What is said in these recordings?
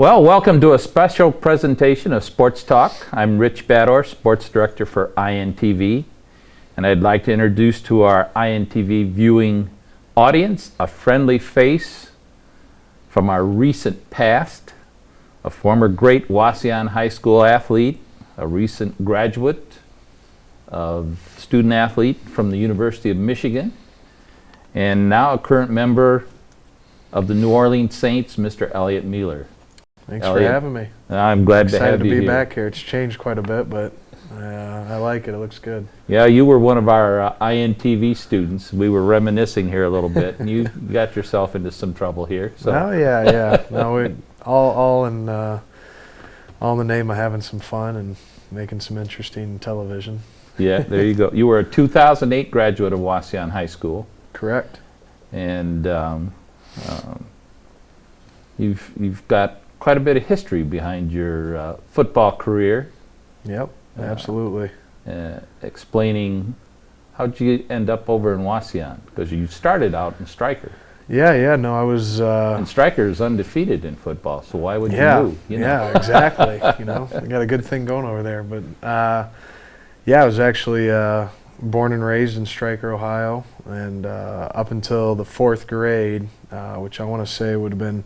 Well, welcome to a special presentation of Sports Talk. I'm Rich Batdorf, Sports Director for INTV, and I'd like to introduce to our INTV viewing audience a friendly face from our recent past, a former great Wauseon High School athlete, a recent graduate of student athlete from the University of Michigan, and now a current member of the New Orleans Saints, Mr. Elliott Mueller. Thanks Elliott, for having me. I'm glad to have you here. Excited to be back here. It's changed quite a bit, but I like it. It looks good. Yeah, you were one of our INTV students. We were reminiscing here a little bit, and you got yourself into some trouble here. So. Oh yeah. No, all in the name of having some fun and making some interesting television. Yeah, there you go. You were a 2008 graduate of Wauseon High School. Correct. And you've got quite a bit of history behind your football career. Yep, absolutely. Explaining how'd you end up over in Wauseon, because you started out in Stryker. Yeah. No, I was. And Stryker is undefeated in football, so why would you move? Yeah, exactly. We got a good thing going over there. But I was actually born and raised in Stryker, Ohio, and up until the 4th grade, which I want to say would have been,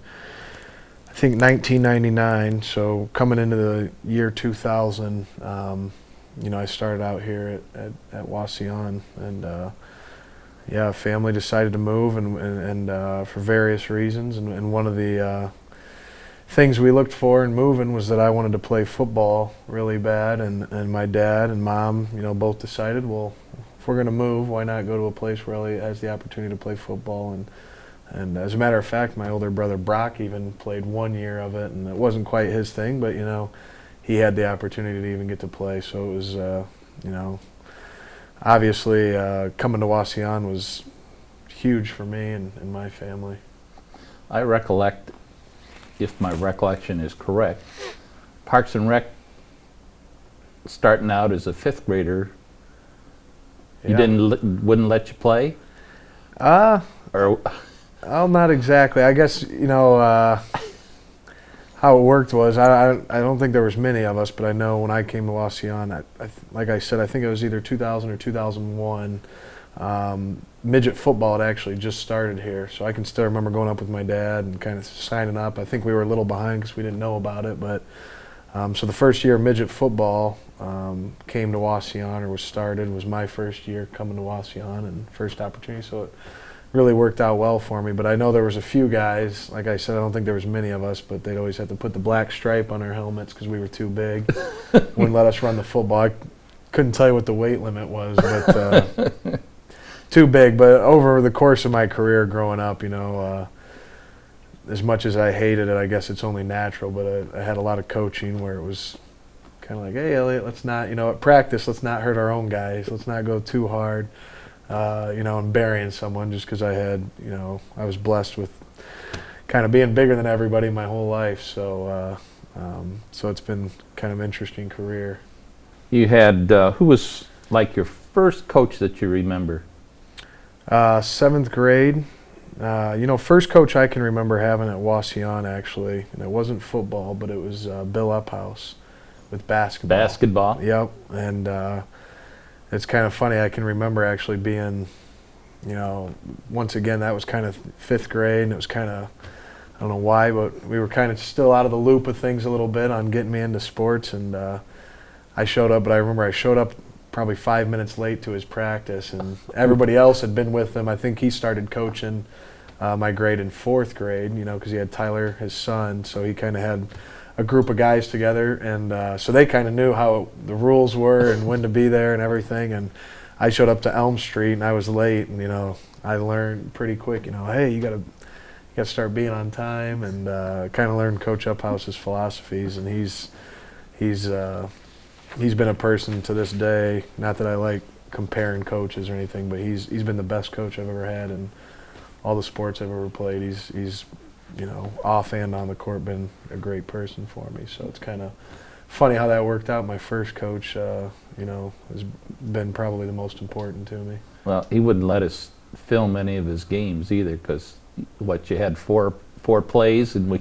I think, 1999. So coming into the year 2000, I started out here at Wauseon, and family decided to move, and for various reasons. And one of the things we looked for in moving was that I wanted to play football really bad, and my dad and mom, both decided, well, if we're going to move, why not go to a place where Elliott has the opportunity to play football? And as a matter of fact, my older brother Brock even played 1 year of it, and it wasn't quite his thing, but he had the opportunity to even get to play. So it was, obviously coming to Wauseon was huge for me and my family. I recollect, if my recollection is correct, Parks and Rec, starting out as a 5th grader, Yeah. wouldn't let you play? Or Well, not exactly. I guess, how it worked was, I don't think there was many of us, but I know when I came to Wauseon, like I said, I think it was either 2000 or 2001, midget football had actually just started here. So I can still remember going up with my dad and kind of signing up. I think we were a little behind because we didn't know about it, but so the first year midget football came to Wauseon, or was my first year coming to Wauseon and first opportunity. So it really worked out well for me. But I know there was a few guys, like I said, I don't think there was many of us, but they'd always have to put the black stripe on our helmets because we were too big. Wouldn't let us run the football. I couldn't tell you what the weight limit was, but too big. But over the course of my career growing up, as much as I hated it, I guess it's only natural, but I had a lot of coaching where it was kind of like, hey, Elliott, let's not, at practice, let's not hurt our own guys. Let's not go too hard, and burying someone just because I had, I was blessed with kind of being bigger than everybody my whole life. So so it's been kind of an interesting career. You had, who was like your first coach that you remember? 7th grade. First coach I can remember having at Wauseon, actually, and it wasn't football, but it was Bill Uphouse with basketball. Basketball? Yep, and it's kind of funny, I can remember actually being, once again, that was kind of 5th grade, and it was kind of, I don't know why, but we were kind of still out of the loop of things a little bit on getting me into sports, and I showed up, but I remember I showed up probably 5 minutes late to his practice, and everybody else had been with him. I think he started coaching my grade in 4th grade, because he had Tyler, his son, so he kind of had a group of guys together, and so they kind of knew how the rules were and when to be there and everything. And I showed up to Elm Street, and I was late, and I learned pretty quick, hey, you got to start being on time, and kind of learned Coach Uphouse's philosophies, and he's been a person to this day. Not that I like comparing coaches or anything, but he's been the best coach I've ever had in all the sports I've ever played. He's off and on the court, been a great person for me. So it's kind of funny how that worked out. My first coach, has been probably the most important to me. Well, he wouldn't let us film any of his games either, because you had four 4 plays, and we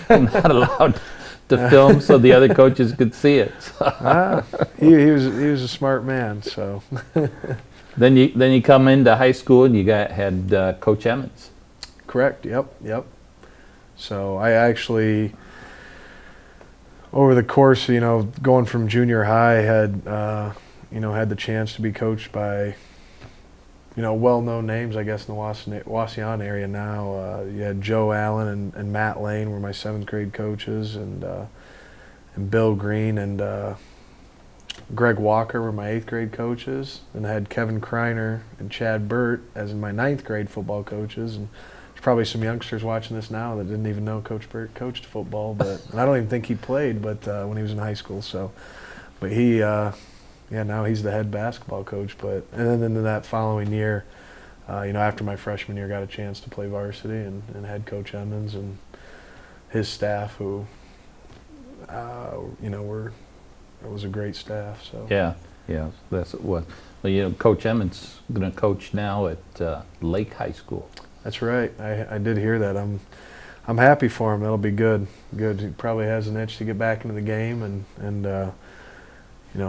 were not allowed to film so the other coaches could see it. He was a smart man. So Then you come into high school and you had Coach Emmons. correct. Yep. So I actually, over the course, going from junior high, had had the chance to be coached by well-known names, I guess, in the Wasion area now. You had Joe Allen and Matt Lane were my 7th grade coaches, and Bill Green and Greg Walker were my 8th grade coaches, and I had Kevin Kreiner and Chad Burt as my 9th grade football coaches. And there's probably some youngsters watching this now that didn't even know Coach Burt coached football, and I don't even think he played, but when he was in high school. But he. Now he's the head basketball coach. And then in that following year, after my freshman year, got a chance to play varsity and had Coach Emmons and his staff, who, it was a great staff. So Yeah, that's what. Well, Coach Emmons going to coach now at Lake High School. that's right. I did hear that. I'm happy for him. That'll be good. Good. He probably has an itch to get back into the game and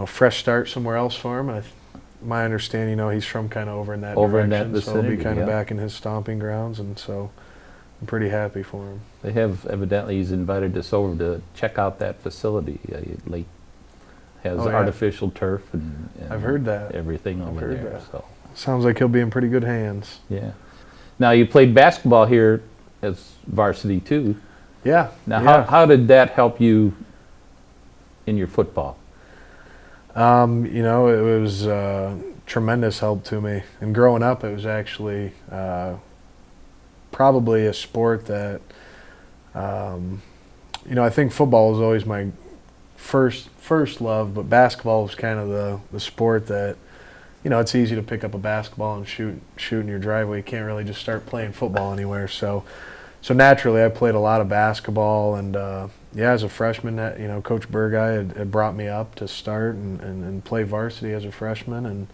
fresh start somewhere else for him. My understanding, he's from kind of over in that direction, so he'll be kind of back in his stomping grounds, and so I'm pretty happy for him. They have, evidently, he's invited us over to check out that facility. Lake has artificial turf and I've heard that. Everything over there. That. So sounds like he'll be in pretty good hands. Yeah. Now you played basketball here as varsity too. Yeah. Now how did that help you in your football? It was tremendous help to me. And growing up, it was actually probably a sport that, I think football was always my first love, but basketball was kind of the sport that, it's easy to pick up a basketball and shoot in your driveway. You can't really just start playing football anywhere. So naturally, I played a lot of basketball, and as a freshman, Coach Berrigan had brought me up to start and play varsity as a freshman, and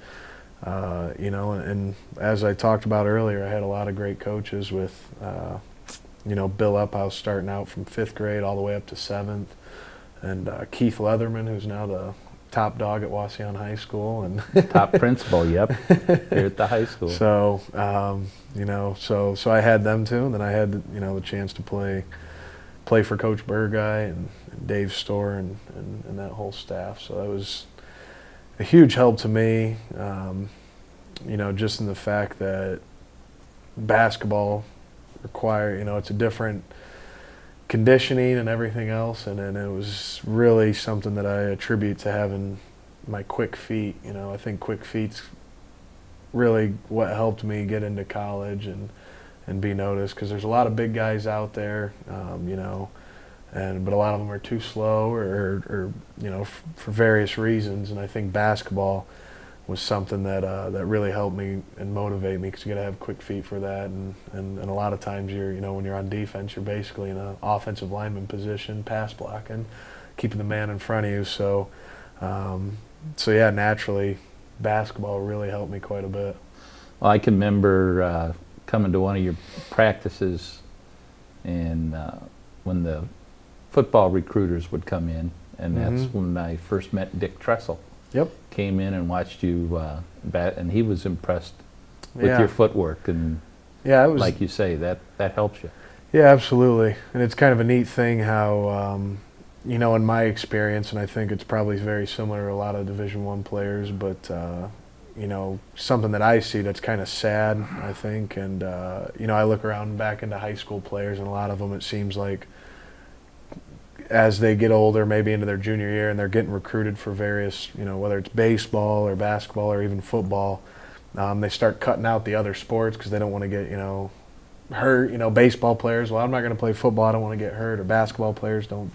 and as I talked about earlier, I had a lot of great coaches with Bill Uphouse starting out from 5th grade all the way up to 7th, and Keith Leatherman, who's now the top dog at Wasion High School, and top principal, yep, here at the high school. So so I had them too, and then I had the chance to play for Coach Berrigan and Dave Storr and that whole staff. So that was a huge help to me, just in the fact that basketball it's a different conditioning and everything else, and it was really something that I attribute to having my quick feet. I think quick feet's really what helped me get into college and be noticed, because there's a lot of big guys out there, but a lot of them are too slow or for various reasons. And I think basketball was something that really helped me and motivate me, because you got to have quick feet for that. And a lot of times when you're on defense, you're basically in an offensive lineman position, pass blocking, keeping the man in front of you. So naturally, basketball really helped me quite a bit. Well, I can remember coming to one of your practices, and when the football recruiters would come in, and that's when I first met Dick Tressel. Yep. Came in and watched you bat, and he was impressed with your footwork, and it was, like you say, that helps you. Yeah, absolutely. And it's kind of a neat thing how, in my experience, and I think it's probably very similar to a lot of Division I players, but something that I see that's kind of sad, I think, and I look around back into high school players, and a lot of them, it seems like, as they get older, maybe into their junior year, and they're getting recruited for various, whether it's baseball or basketball or even football, they start cutting out the other sports because they don't want to get, hurt. Baseball players, well, I'm not going to play football, I don't want to get hurt, or basketball players don't.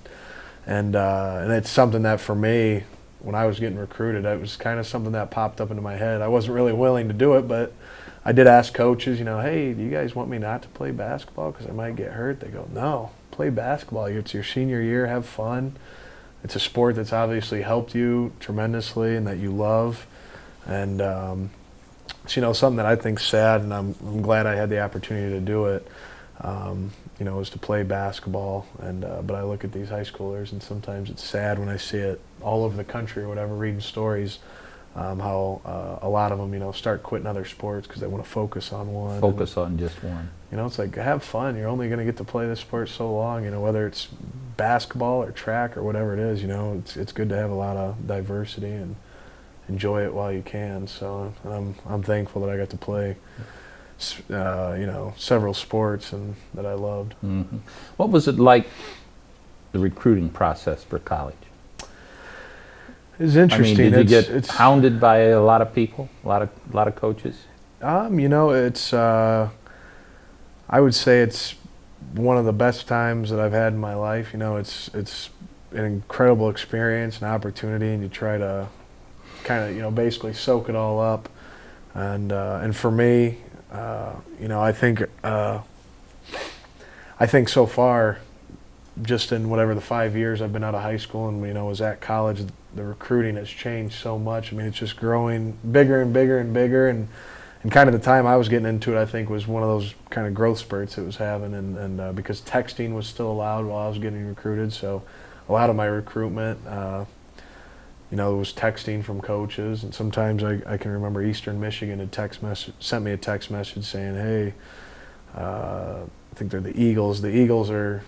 And it's something that for me, when I was getting recruited, it was kind of something that popped up into my head. I wasn't really willing to do it, but I did ask coaches, hey, do you guys want me not to play basketball because I might get hurt? They go, no. Play basketball. It's your senior year. Have fun. It's a sport that's obviously helped you tremendously and that you love. And it's something that I think's sad, and I'm glad I had the opportunity to do it. is to play basketball. And but I look at these high schoolers, and sometimes it's sad when I see it all over the country or whatever, reading stories, how a lot of them, start quitting other sports because they want to focus on one. Focus on just one. It's like, have fun. You're only going to get to play this sport so long, whether it's basketball or track or whatever it is, it's good to have a lot of diversity and enjoy it while you can. So I'm thankful that I got to play, several sports and that I loved. Mm-hmm. What was it like, the recruiting process for college? It's interesting. Did you get hounded by a lot of people, a lot of coaches? It's I would say it's one of the best times that I've had in my life. It's an incredible experience and opportunity, and you try to kind of basically soak it all up. And for me, I think so far, just in whatever the 5 years I've been out of high school and was at college, the recruiting has changed so much. It's just growing bigger and bigger and bigger, and kind of the time I was getting into it, I think, was one of those kind of growth spurts it was having, and because texting was still allowed while I was getting recruited, so a lot of my recruitment, was texting from coaches, and sometimes I can remember Eastern Michigan had sent me a text message saying, hey, I think they're the Eagles. The Eagles are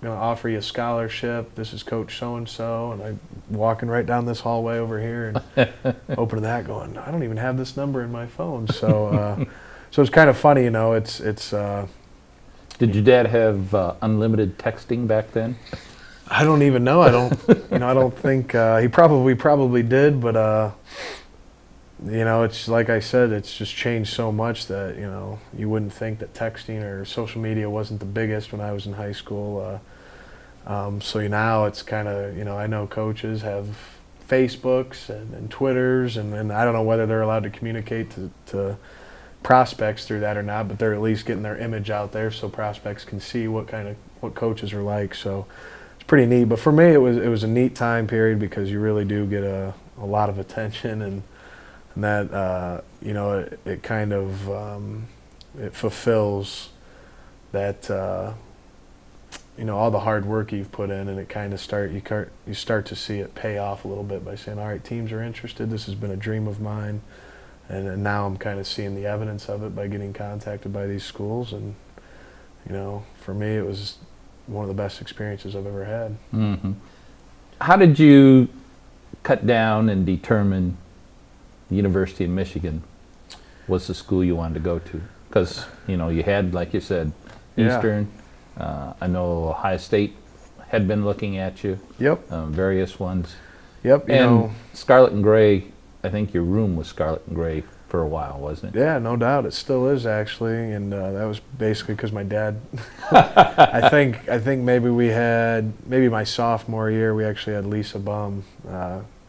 going to offer you a scholarship. This is Coach so-and-so. And I'm walking right down this hallway over here and opening that going, I don't even have this number in my phone. So so it's kind of funny, it's Did your dad have unlimited texting back then? I don't even know. I don't think he probably did, but it's like I said, it's just changed so much that you wouldn't think that texting or social media wasn't the biggest when I was in high school. So now it's kind of I know coaches have Facebooks and Twitters, and I don't know whether they're allowed to communicate to prospects through that or not, but they're at least getting their image out there so prospects can see what coaches are like. So it's pretty neat. But for me, it was a neat time period because you really do get a lot of attention, and that it kind of it fulfills that all the hard work you've put in, and it kind of you start to see it pay off a little bit by saying, all right, teams are interested. This has been a dream of mine, and now I'm kind of seeing the evidence of it by getting contacted by these schools. And for me, it was one of the best experiences I've ever had. Mm-hmm. How did you cut down and determine the University of Michigan was the school you wanted to go to? Because you had, like you said, Eastern. I know Ohio State had been looking at you. Yep. Various ones. Yep. And Scarlet and Gray. I think your room was Scarlet and Gray for a while, wasn't it? Yeah, no doubt. It still is, actually, and that was basically because my dad. I think maybe my sophomore year we actually had Lisa Bum.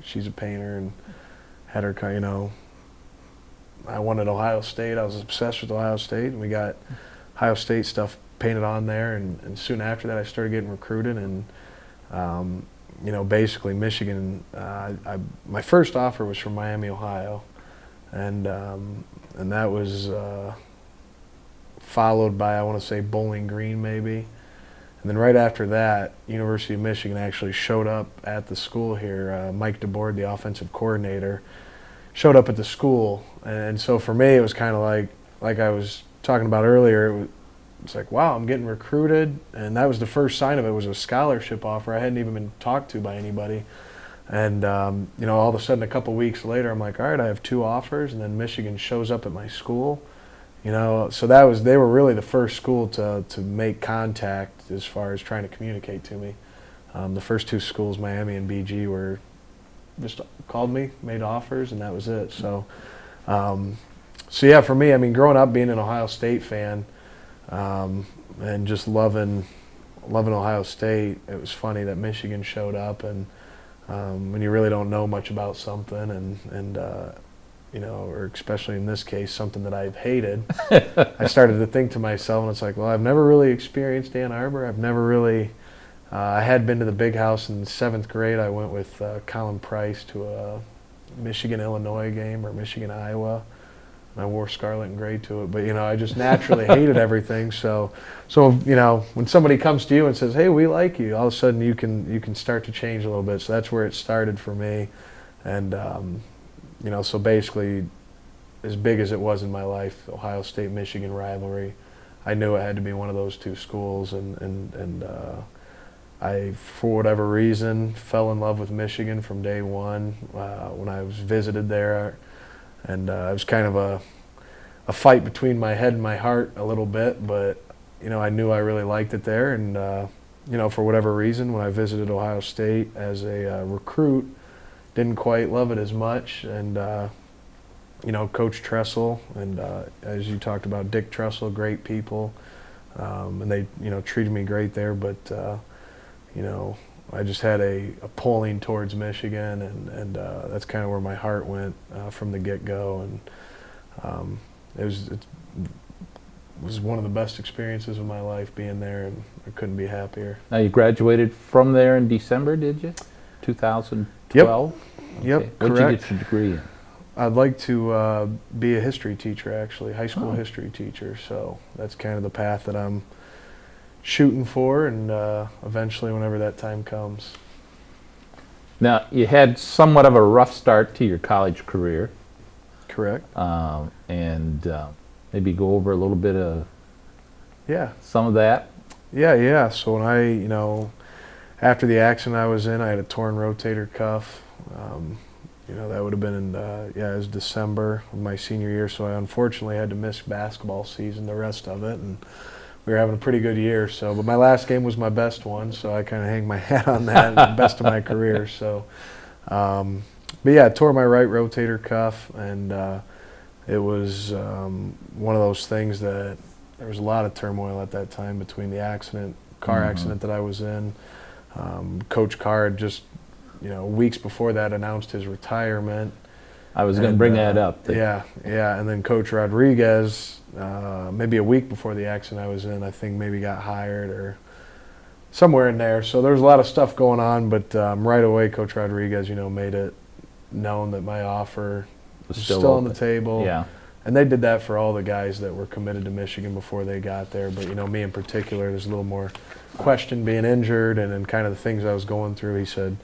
She's a painter, and had her. I wanted Ohio State. I was obsessed with Ohio State, and we got Ohio State stuff painted on there. And soon after that, I started getting recruited, and basically Michigan. My first offer was from Miami, Ohio, and that was followed by, I want to say, Bowling Green maybe, and then right after that, University of Michigan actually showed up at the school here. Mike DeBoard, the offensive coordinator, showed up at the school, and so for me it was kind of like I was talking about earlier. It's like, wow, I'm getting recruited, and that was the first sign of it, was a scholarship offer. I hadn't even been talked to by anybody, and all of a sudden a couple weeks later I'm like, all right, I have 2 offers, and then Michigan shows up at my school, so they were really the first school to make contact as far as trying to communicate to me. The first 2 schools, Miami and BG, were just called me, made offers, and that was it. So yeah, for me, growing up being an Ohio State fan, and just loving Ohio State, it was funny that Michigan showed up, and when you really don't know much about something, and or especially in this case, something that I've hated, I started to think to myself, and it's like, well, I've never really experienced Ann Arbor. I've never really, I had been to the Big House in 7th grade. I went with Colin Price to a Michigan-Illinois game, or Michigan-Iowa. I wore scarlet and gray to it, but I just naturally hated everything. So when somebody comes to you and says, "Hey, we like you," all of a sudden you can start to change a little bit. So that's where it started for me, and so basically, as big as it was in my life, Ohio State-Michigan rivalry, I knew it had to be one of those two schools, and I, for whatever reason, fell in love with Michigan from day one when I was visited there. And it was kind of a fight between my head and my heart a little bit, but I knew I really liked it there. And for whatever reason, when I visited Ohio State as a recruit, didn't quite love it as much. And Coach Tressel and as you talked about, Dick Tressel, great people, and they treated me great there. But I just had a pulling towards Michigan, and that's kind of where my heart went from the get-go. And it was one of the best experiences of my life being there, and I couldn't be happier. Now, you graduated from there in December, did you? 2012? Yep, okay. Correct. What did you get your degree in? I'd like to be a history teacher, actually, high school history teacher. So that's kind of the path that I'm shooting for, and eventually whenever that time comes. Now, you had somewhat of a rough start to your college career. Correct. And maybe go over a little bit of some of that. Yeah. So when I, after the accident I was in, I had a torn rotator cuff. That would have been in, it was December of my senior year, so I unfortunately had to miss basketball season, the rest of it, and we were having a pretty good year. So, but my last game was my best one, so I kind of hang my hat on that, the best of my career. So, but yeah, I tore my right rotator cuff, and it was one of those things that there was a lot of turmoil at that time between the car accident that I was in. Coach Carr had just, weeks before that announced his retirement. I was going to bring that up. Yeah, and then Coach Rodriguez, maybe a week before the accident I was in, I think maybe got hired or somewhere in there. So there was a lot of stuff going on, but right away Coach Rodriguez, made it known that my offer was still on the table. Yeah. And they did that for all the guys that were committed to Michigan before they got there. But, me in particular, there's a little more question being injured and kind of the things I was going through. He said,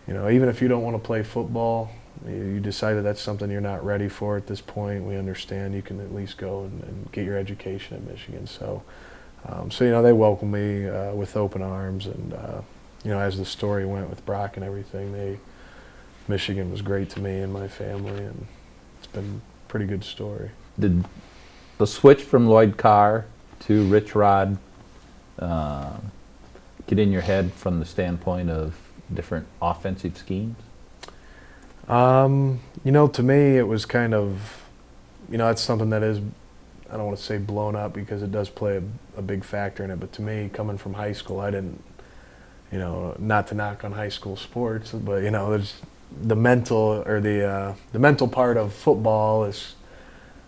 even if you don't want to play football, you decided that's something you're not ready for at this point, we understand. You can at least go and get your education at Michigan. So, they welcomed me with open arms. And, as the story went with Brock and everything, Michigan was great to me and my family, and it's been a pretty good story. Did the switch from Lloyd Carr to RichRod get in your head from the standpoint of different offensive schemes? To me, it was kind of, it's something that is, I don't want to say blown up because it does play a big factor in it, but to me, coming from high school, I didn't, not to knock on high school sports, but, there's the mental or the mental part of football is,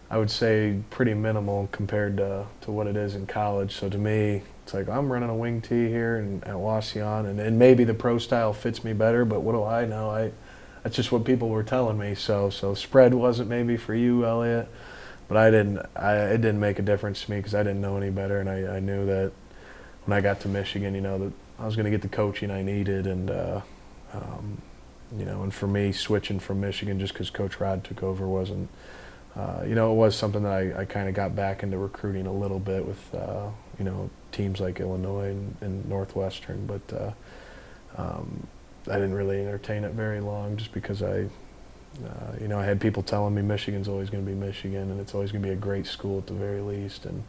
I would say, pretty minimal compared to what it is in college. So to me, it's like I'm running a wing tee here at Wauseon, and maybe the pro style fits me better, but what do I know? That's just what people were telling me. So spread wasn't maybe for you, Elliott, but it didn't make a difference to me because I didn't know any better, and I knew that when I got to Michigan, that I was going to get the coaching I needed, and and for me, switching from Michigan just because Coach Rod took over wasn't. It was something that I kind of got back into recruiting a little bit with, teams like Illinois and Northwestern, but I didn't really entertain it very long just because I had people telling me Michigan's always going to be Michigan and it's always going to be a great school at the very least, and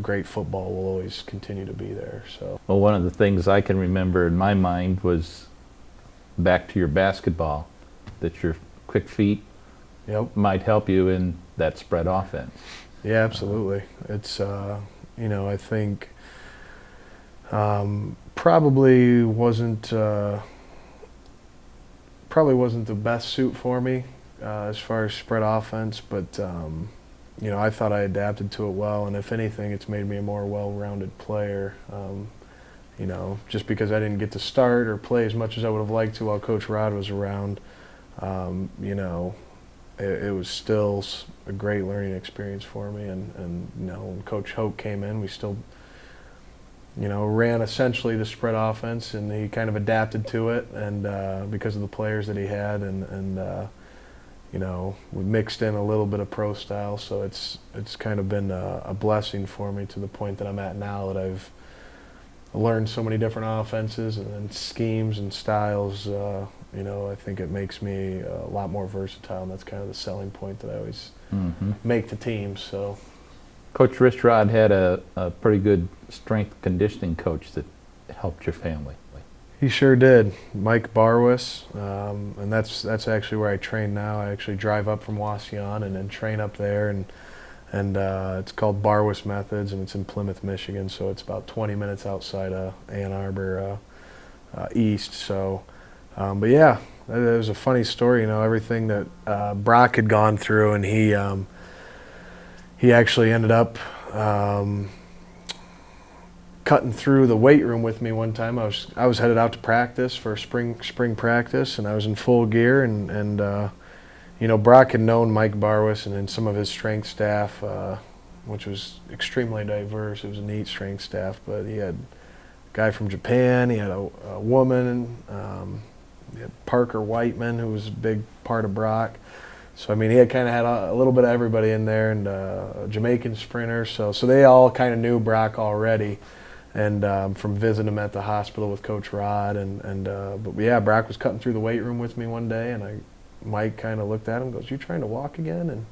great football will always continue to be there. So. Well, one of the things I can remember in my mind was back to your basketball, that your quick feet might help you in that spread offense. Yeah, absolutely. It's, I think probably wasn't the best suit for me as far as spread offense, but, I thought I adapted to it well, and if anything, it's made me a more well-rounded player. Just because I didn't get to start or play as much as I would have liked to while Coach Rod was around, it was still a great learning experience for me. And when Coach Hoke came in, we still ran essentially the spread offense, and he kind of adapted to it, and because of the players that he had, and we mixed in a little bit of pro style, so it's kind of been a blessing for me to the point that I'm at now, that I've learned so many different offenses and schemes and styles. I think it makes me a lot more versatile, and that's kind of the selling point that I always make to teams. So. Coach RichRod had a pretty good strength conditioning coach that helped your family. He sure did, Mike Barwis, and that's actually where I train now. I actually drive up from Wauseon and then train up there, and it's called Barwis Methods, and it's in Plymouth, Michigan, so it's about 20 minutes outside of Ann Arbor east. So, but yeah, it was a funny story. Everything that Brock had gone through, and he actually ended up cutting through the weight room with me one time. I was headed out to practice for spring practice, and I was in full gear, and Brock had known Mike Barwis and then some of his strength staff, which was extremely diverse. It was a neat strength staff, but he had a guy from Japan, he had a woman, he had Parker Whiteman, who was a big part of Brock. So, he had kind of had a little bit of everybody in there, and a Jamaican sprinter. So they all kind of knew Brock already, and from visiting him at the hospital with Coach Rod. But yeah, Brock was cutting through the weight room with me one day, and Mike kind of looked at him and goes, "You trying to walk again?" And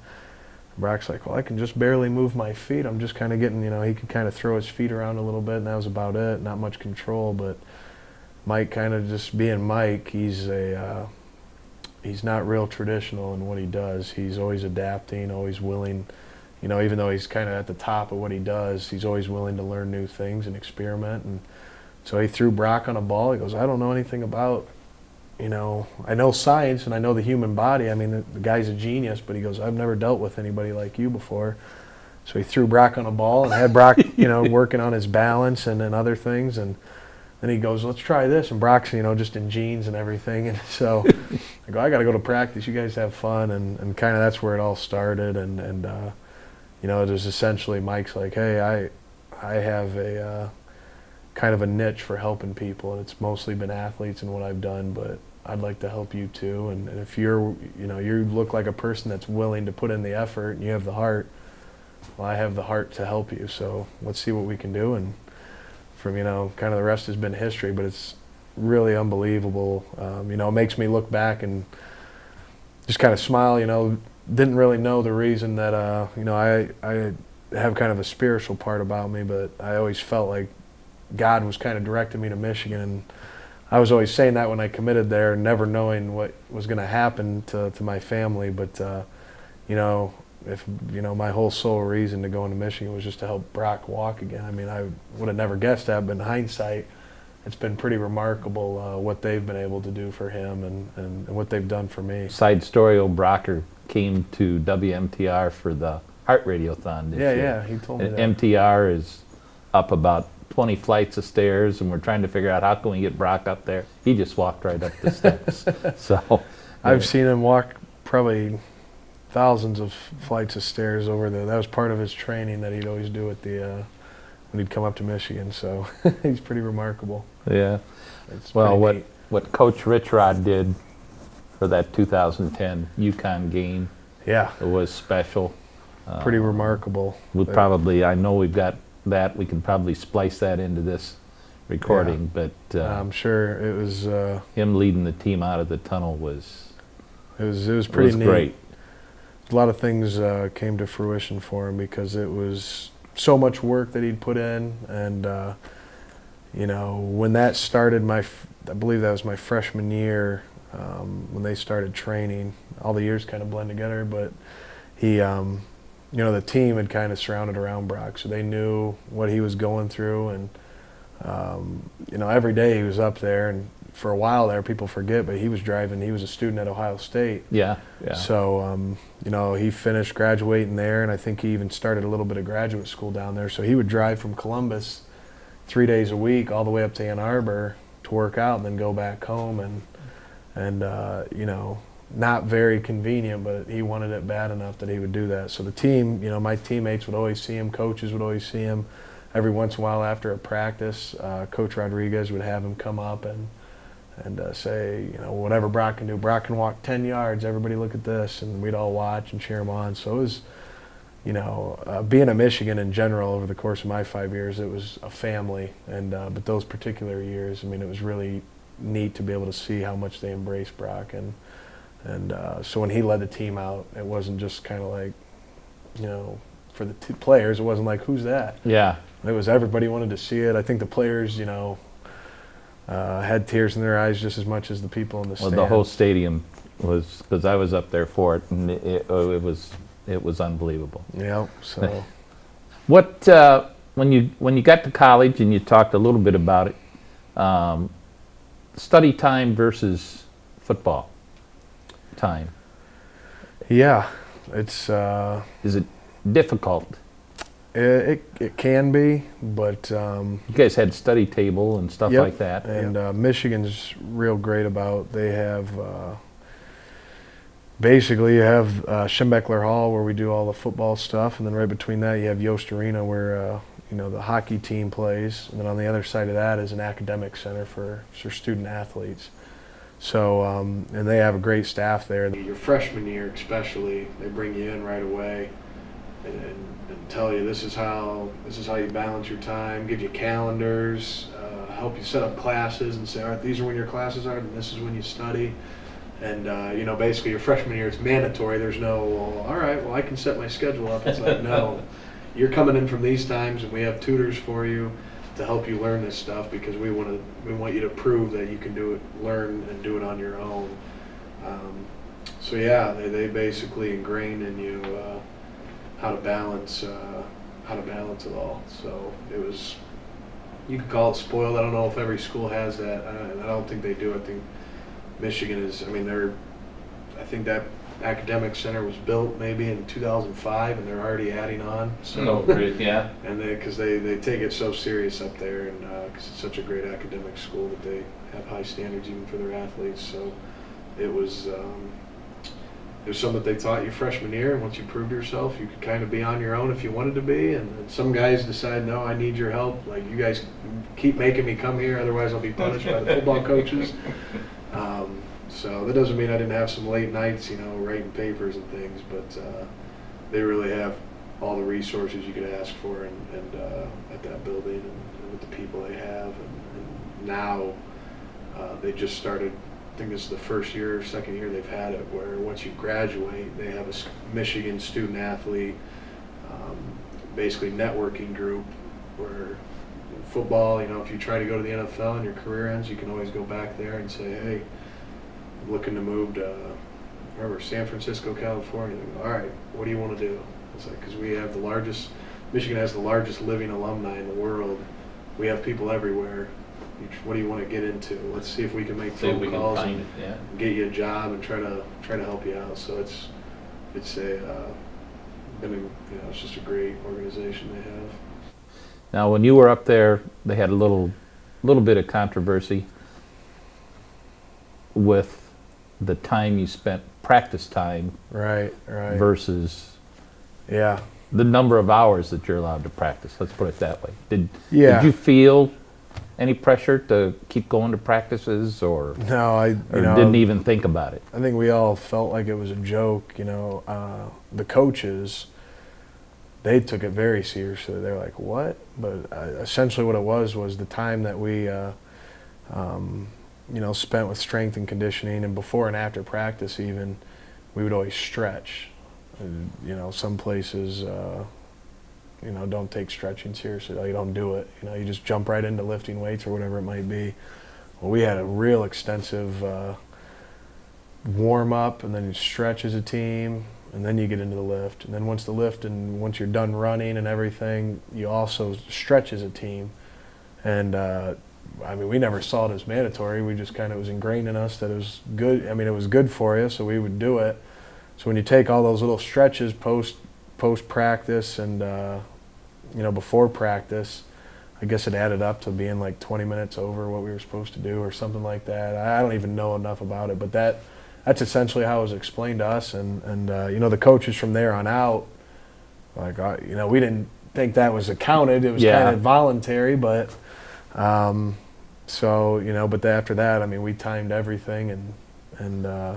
Brock's like, "Well, I can just barely move my feet. I'm just kind of getting, he could kind of throw his feet around a little bit, and that was about it. Not much control." But Mike, kind of just being Mike, he's not real traditional in what he does. He's always adapting, always willing, even though he's kind of at the top of what he does, he's always willing to learn new things and experiment. And so he threw Brock on a ball. He goes, "I don't know anything about, I know science and I know the human body. The guy's a genius," but he goes, "I've never dealt with anybody like you before." So he threw Brock on a ball and had Brock, working on his balance and then other things. And then he goes, "Let's try this." And Brock's, just in jeans and everything. And so I go, "I got to go to practice. You guys have fun." And kind of that's where it all started. And it was essentially Mike's like, "Hey, I have a kind of a niche for helping people. And it's mostly been athletes and what I've done, but I'd like to help you too. And if you look like a person that's willing to put in the effort and you have the heart, well, I have the heart to help you. So let's see what we can do." And from, kind of the rest has been history, but it's really unbelievable. It makes me look back and just kind of smile, didn't really know the reason that, I have kind of a spiritual part about me, but I always felt like God was kind of directing me to Michigan. And I was always saying that when I committed there, never knowing what was going to happen to my family. But, if my whole sole reason to go into Michigan was just to help Brock walk again. I would have never guessed that, but in hindsight, it's been pretty remarkable what they've been able to do for him and what they've done for me. Side story: old Brocker came to WMTR for the Heart Radiothon this year. Yeah, he told me that. MTR is up about 20 flights of stairs, and we're trying to figure out how can we get Brock up there. He just walked right up the steps. So I've seen him walk probably thousands of flights of stairs over there. That was part of his training that he'd always do at when he'd come up to Michigan. So he's pretty remarkable. Yeah. Well, what Coach RichRod did for that 2010 UConn game, yeah, it was special. Pretty remarkable. I know we've got that. We can probably splice that into this recording, yeah. But I'm sure it was him leading the team out of the tunnel was pretty neat. Great. A lot of things came to fruition for him because it was so much work that he'd put in, and when that started, I believe that was my freshman year when they started training. All the years kind of blend together, but he, the team had kind of surrounded around Brock, so they knew what he was going through, and every day he was up there, and for a while there, people forget, but he was driving. He was a student at Ohio State. Yeah. So, he finished graduating there, and I think he even started a little bit of graduate school down there. So he would drive from Columbus 3 days a week all the way up to Ann Arbor to work out and then go back home. And not very convenient, but he wanted it bad enough that he would do that. So the team, my teammates would always see him, coaches would always see him. Every once in a while after a practice, Coach Rodriguez would have him come up and say, whatever Brock can do. Brock can walk 10 yards, everybody look at this, and we'd all watch and cheer him on. So it was, being at Michigan in general over the course of my 5 years, it was a family. And but those particular years, it was really neat to be able to see how much they embraced Brock. And so when he led the team out, it wasn't just kind of like, for the players, it wasn't like, who's that? Yeah. It was everybody wanted to see it. I think the players, had tears in their eyes just as much as the people in the stands. Well, the whole stadium was, because I was up there for it, and it was unbelievable. Yeah. So, what when you got to college and you talked a little bit about it, study time versus football time. Yeah, it's. Is it difficult? It can be, but you guys had study table and stuff like that. And Michigan's real great about, they have basically you have Schembechler Hall where we do all the football stuff, and then right between that you have Yost Arena where the hockey team plays, and then on the other side of that is an academic center for student athletes. So and they have a great staff there. Your freshman year especially, they bring you in right away and tell you this is how you balance your time, give you calendars, help you set up classes and say, all right, these are when your classes are and this is when you study. And basically your freshman year it's mandatory. There's no, well, all right, well I can set my schedule up. It's like, no, you're coming in from these times and we have tutors for you to help you learn this stuff because we want you to prove that you can do it, learn and do it on your own. So yeah, they basically ingrain in you how to balance it all. So it was, you could call it spoiled. I don't know if every school has that. I don't think they do. I think Michigan is. I think that academic center was built maybe in 2005, and they're already adding on. So yeah. And because they take it so serious up there, and because it's such a great academic school that they have high standards even for their athletes. So it was. There's some that they taught you freshman year, and once you proved yourself, you could kind of be on your own if you wanted to be. And some guys decide, no, I need your help. Like, you guys keep making me come here, otherwise I'll be punished by the football coaches. So that doesn't mean I didn't have some late nights, writing papers and things, but they really have all the resources you could ask for and at that building and with the people they have. And now they just started. I think this is the first year or second year they've had it where once you graduate, they have a Michigan student athlete, basically networking group where in football, if you try to go to the NFL and your career ends, you can always go back there and say, hey, I'm looking to move to, San Francisco, California. They go, all right, what do you want to do? It's like, because we have Michigan has the largest living alumni in the world. We have people everywhere. What do you want to get into? Let's see if we can make phone calls and get you a job and try to help you out. So it's it's just a great organization they have. Now, when you were up there, they had a little bit of controversy with the time you spent, practice time, right, versus the number of hours that you're allowed to practice. Let's put it that way. Did you feel any pressure to keep going to practices, or no? I didn't even think about it. I think we all felt like it was a joke. The coaches, they took it very seriously. They're like, "What?" But essentially, what it was the time that we, spent with strength and conditioning, and before and after practice, even we would always stretch. Some places. Don't take stretching seriously. You don't do it. You just jump right into lifting weights or whatever it might be. Well, we had a real extensive warm up, and then you stretch as a team, and then you get into the lift. And then once you're done running and everything, you also stretch as a team. And we never saw it as mandatory. We just kind of was ingrained in us that it was good. It was good for you, so we would do it. So when you take all those little stretches post practice and before practice, I guess it added up to being like 20 minutes over what we were supposed to do or something like that. I don't even know enough about it, but that that's essentially how it was explained to us. And you know, the coaches from there on out, like, you know, we didn't think that was accounted. It was kind of voluntary, but so, you know, but after that, I mean, we timed everything and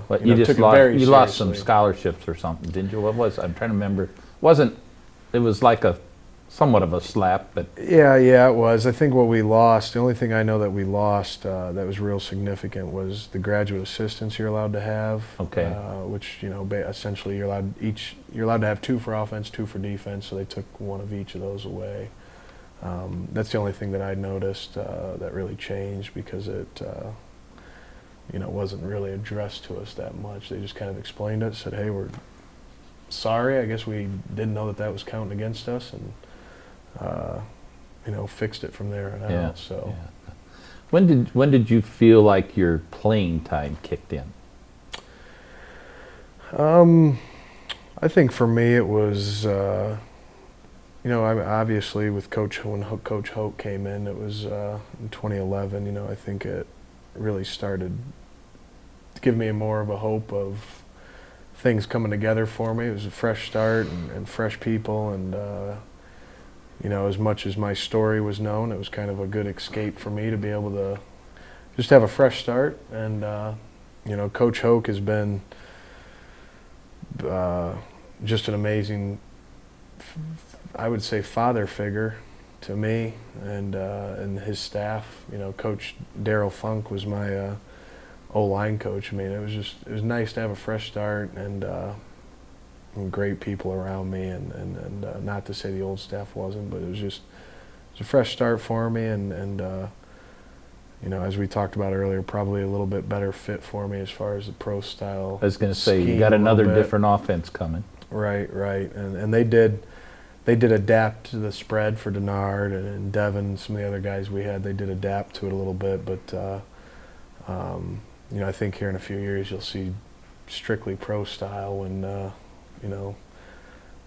But you know, just took it very you lost some seriously. scholarships or something, didn't you? What was, I'm trying to remember. It was like somewhat of a slap, but Yeah, it was. I think what we lost, the only thing I know that we lost that was real significant was the graduate assistants you're allowed to have. Okay. Which, you know, essentially you're allowed to have 2 for offense, 2 for defense, so they took 1 of each of those away. That's the only thing that I noticed that really changed, because it you know, wasn't really addressed to us that much. They just kind of explained it, said, hey, we're sorry, I guess we didn't know that was counting against us, and you know, fixed it from there on out. So, when did you feel like your playing time kicked in? I think for me it was, you know, obviously with when Coach Hoke came in, it was in 2011. You know, I think it really started to give me more of a hope of things coming together for me. It was a fresh start and fresh people, and you know, as much as my story was known, it was kind of a good escape for me to be able to just have a fresh start. And you know, Coach Hoke has been just an amazing, I would say, father figure to me and his staff. You know, Coach Daryl Funk was my O-line coach. I mean, it was nice to have a fresh start and great people around me, and not to say the old staff wasn't, but it was a fresh start for me, and you know, as we talked about earlier, probably a little bit better fit for me as far as the pro style. I was going to say, you got another different offense coming. Right, and they did adapt to the spread for Denard and Devin, some of the other guys we had. They did adapt to it a little bit, but you know, I think here in a few years you'll see strictly pro style when you know,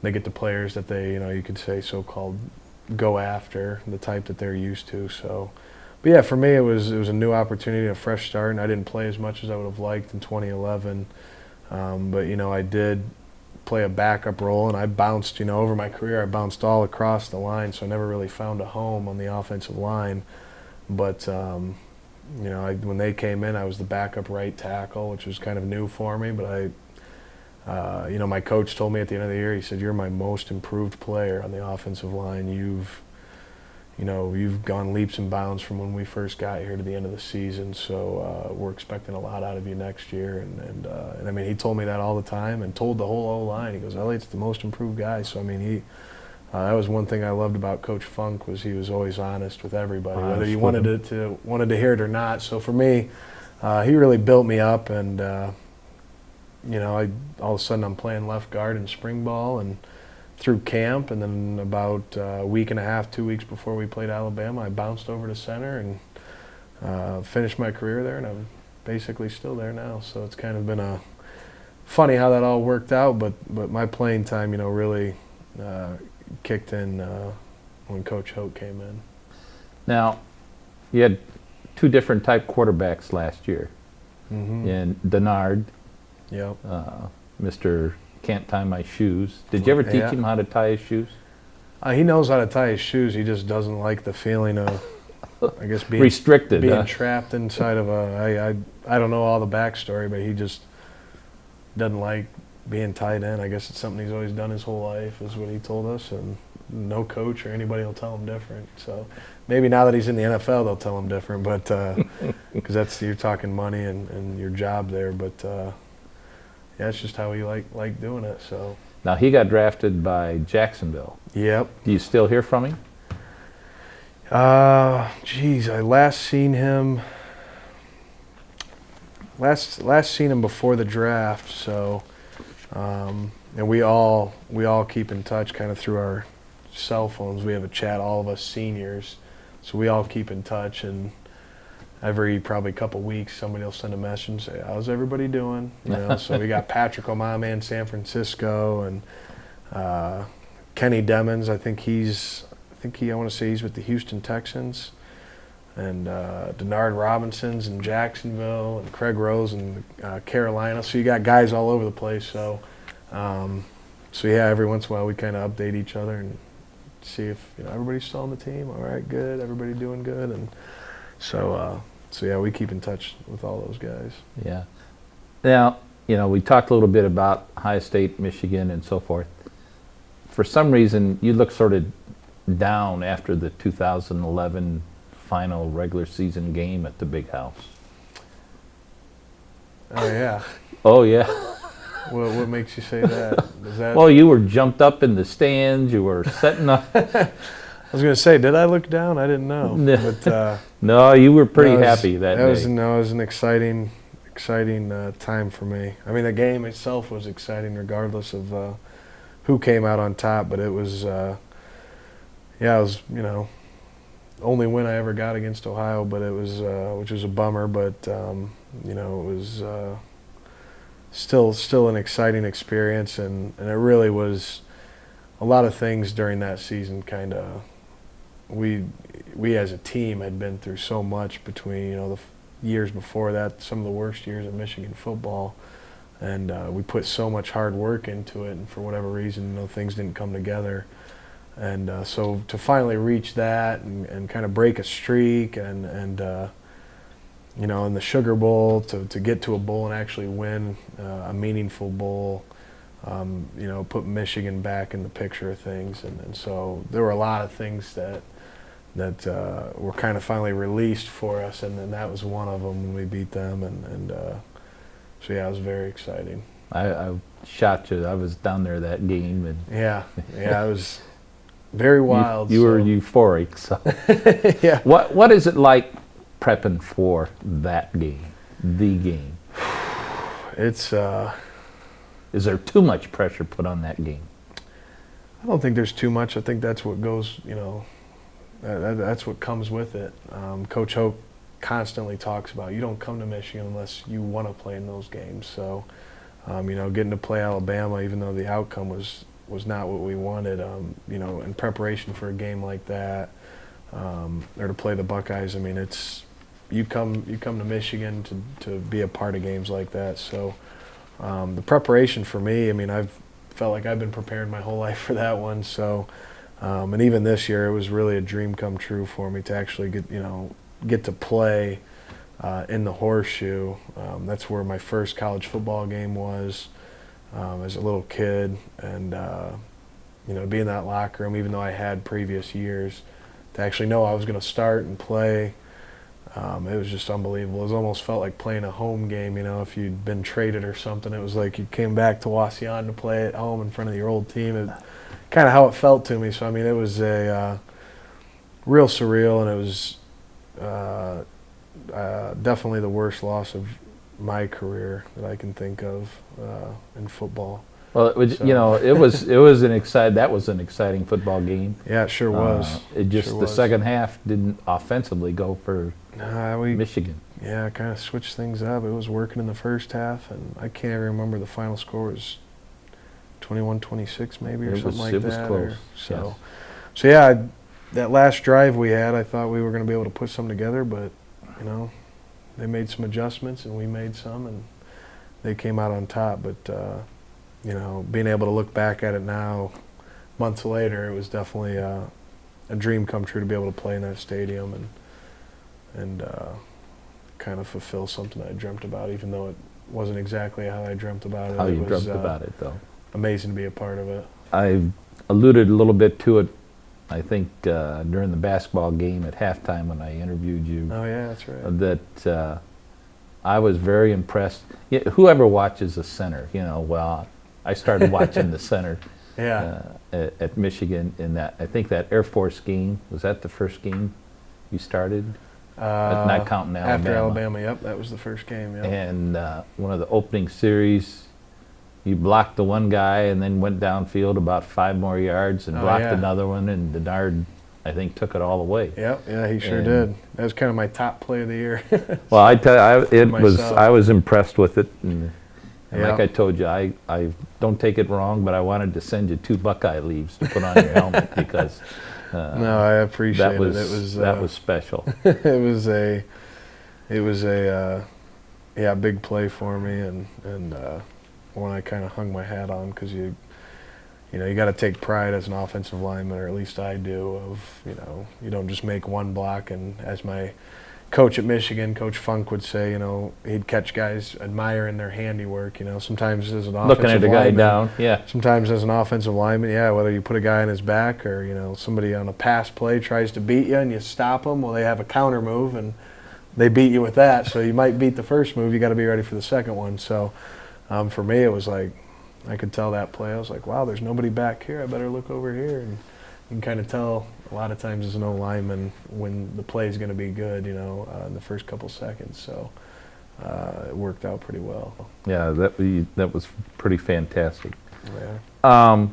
they get the players that they, you know, you could say so-called go after, the type that they're used to. So, but yeah, for me it was a new opportunity, a fresh start, and I didn't play as much as I would have liked in 2011. But you know, I did play a backup role, and I bounced, you know, over my career, I bounced all across the line, so I never really found a home on the offensive line. But you know, when they came in, I was the backup right tackle, which was kind of new for me. But you know, my coach told me at the end of the year, he said, "You're my most improved player on the offensive line. You've gone leaps and bounds from when we first got here to the end of the season. So we're expecting a lot out of you next year." And I mean, he told me that all the time, and told the whole O-line. He goes, "Elliott's the most improved guy." So I mean, that was one thing I loved about Coach Funk, was he was always honest with everybody, whether you wanted to hear it or not. So for me, he really built me up, and you know, all of a sudden I'm playing left guard in spring ball and through camp, and then about a week and a half, 2 weeks before we played Alabama, I bounced over to center and finished my career there, and I'm basically still there now. So it's kind of been funny how that all worked out, but my playing time, you know, really kicked in when Coach Hoke came in. Now, you had 2 different type quarterbacks last year. Mm-hmm. And Denard, Yep. Mr. Can't Tie My Shoes. Did you ever teach him how to tie his shoes? He knows how to tie his shoes. He just doesn't like the feeling of, I guess, being restricted, being trapped inside of I don't know all the backstory, but he just doesn't like being tied in. I guess it's something he's always done his whole life, is what he told us, and no coach or anybody will tell him different. So maybe now that he's in the NFL, they'll tell him different, but because you're talking money and your job there. But yeah, it's just how he like doing it. So now he got drafted by Jacksonville. Yep. Do you still hear from him? Geez, I last seen him before the draft. So, and we all keep in touch kind of through our cell phones. We have a chat, all of us seniors, so we all keep in touch, and every probably couple weeks somebody will send a message and say, "How's everybody doing?" You know, so we got Patrick Omame in San Francisco, and Kenny Demmons. I want to say he's with the Houston Texans. and Denard Robinsons in Jacksonville, and Craig Rose in Carolina. So you got guys all over the place. So, yeah, every once in a while we kind of update each other and see if everybody's still on the team. All right, good. Everybody doing good, and so yeah, we keep in touch with all those guys. Yeah. Now, we talked a little bit about Ohio State, Michigan, and so forth. For some reason, you look sort of down after the 2011 final regular season game at the Big House. Oh yeah. Oh yeah. What makes you say that? Is that? Well, you were jumped up in the stands. You were setting up. I was going to say, did I look down? I didn't know. But, no, you were pretty happy that day. It was an exciting time for me. I mean, the game itself was exciting regardless of who came out on top, but it was, it was, only win I ever got against Ohio, but it was, which was a bummer, but, it was still an exciting experience, and it really was a lot of things during that season kind of, we as a team had been through so much between, the years before that, some of the worst years of Michigan football, and we put so much hard work into it, and for whatever reason, things didn't come together. And so to finally reach that and kind of break a streak and in the Sugar Bowl, to get to a bowl and actually win a meaningful bowl, put Michigan back in the picture of things. And so there were a lot of things that were kind of finally released for us, and then that was one of them when we beat them. So yeah, it was very exciting. I shot you. I was down there that game. And yeah, it was very wild. You were euphoric. So yeah. What is it like prepping for that game, the game? It's is there too much pressure put on that game? I don't think there's too much. I think that's what goes, that's what comes with it. Coach Hoke constantly talks about, you don't come to Michigan unless you want to play in those games. So, getting to play Alabama, even though the outcome was not what we wanted, in preparation for a game like that, or to play the Buckeyes, I mean, it's you come to Michigan to be a part of games like that. So the preparation for me, I mean, I've felt like I've been preparing my whole life for that one. So, and even this year, it was really a dream come true for me to actually get to play in the Horseshoe. That's where my first college football game was as a little kid, and be in that locker room, even though I had previous years, to actually know I was going to start and play. It was just unbelievable. It almost felt like playing a home game. If you'd been traded or something, it was like you came back to Wasion to play at home in front of your old team. Kind of how it felt to me. So I mean, it was a real surreal, and it was definitely the worst loss of my career that I can think of in football. Well, it was an exciting football game. Yeah, it sure was. The second half didn't offensively go for Michigan. Yeah, kind of switched things up. It was working in the first half, and I can't even remember the final score was 21-26 maybe or something like that. It was close. So yeah, that last drive we had, I thought we were going to be able to put something together, but they made some adjustments and we made some, and they came out on top. But being able to look back at it now, months later, it was definitely a dream come true to be able to play in that stadium and kind of fulfill something I dreamt about, even though it wasn't exactly how I dreamt about it. How you dreamt about it, though. Amazing to be a part of it. I alluded a little bit to it, I think, during the basketball game at halftime when I interviewed you. Oh, yeah, that's right. That I was very impressed. Whoever watches the center, I started watching the center at Michigan in that. I think that Air Force game, was that the first game you started? Not counting Alabama. After Alabama, yep, that was the first game, yep. And one of the opening series, you blocked the one guy and then went downfield about 5 more yards and blocked another one, and Denard, I think, took it all the way. Yep, yeah, he sure did. That was kind of my top play of the year. Well, I was impressed with it, and like I told you, I don't take it wrong, but I wanted to send you 2 Buckeye leaves to put on your helmet because No, I appreciate that was, it. that was special. it was a big play for me, and one I kind of hung my hat on, because you got to take pride as an offensive lineman, or at least I do, of, you don't just make one block. And as my coach at Michigan, Coach Funk, would say, he'd catch guys admiring their handiwork, sometimes as an offensive Looking at the guy lineman, down, yeah. sometimes as an offensive lineman, whether you put a guy on his back, or, somebody on a pass play tries to beat you and you stop them, well, they have a counter move and they beat you with that. So you might beat the first move, you got to be ready for the second one. So for me, it was like, I could tell that play. I was like, wow, there's nobody back here. I better look over here. And you can kind of tell a lot of times as an O-lineman when the play is going to be good, in the first couple seconds. So it worked out pretty well. Yeah, that was pretty fantastic. Yeah.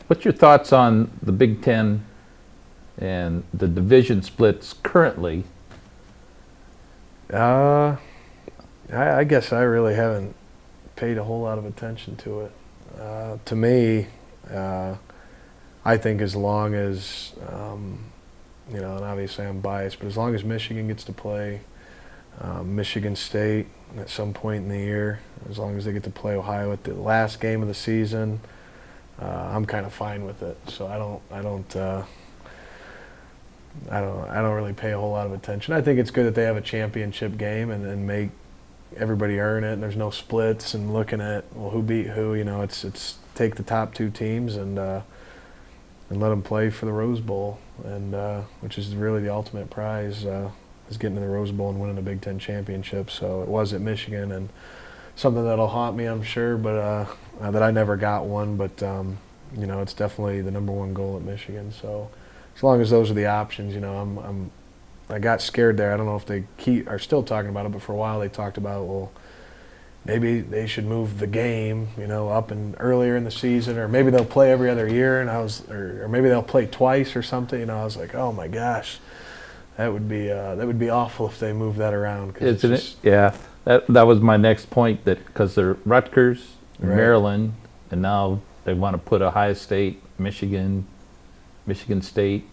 What's your thoughts on the Big Ten and the division splits currently? I guess I really haven't paid a whole lot of attention to it. To me, I think as long as, and obviously I'm biased, but as long as Michigan gets to play Michigan State at some point in the year, as long as they get to play Ohio at the last game of the season, I'm kind of fine with it. So I don't really pay a whole lot of attention. I think it's good that they have a championship game and make everybody earn it, and there's no splits and looking at, well, who beat who. It's take the top two teams and let them play for the Rose Bowl, and which is really the ultimate prize, is getting to the Rose Bowl and winning a Big Ten championship. So it was at Michigan, and something that'll haunt me, I'm sure, but that I never got one. But it's definitely the #1 goal at Michigan. So as long as those are the options, I got scared there. I don't know if they are still talking about it, but for a while they talked about, well, maybe they should move the game, up and earlier in the season, or maybe they'll play every other year, and or maybe they'll play twice or something. I was like, oh my gosh, that would be awful if they move that around. Isn't it? Yeah, that was my next point, that because they're Rutgers, Right. Maryland, and now they want to put Ohio State, Michigan State.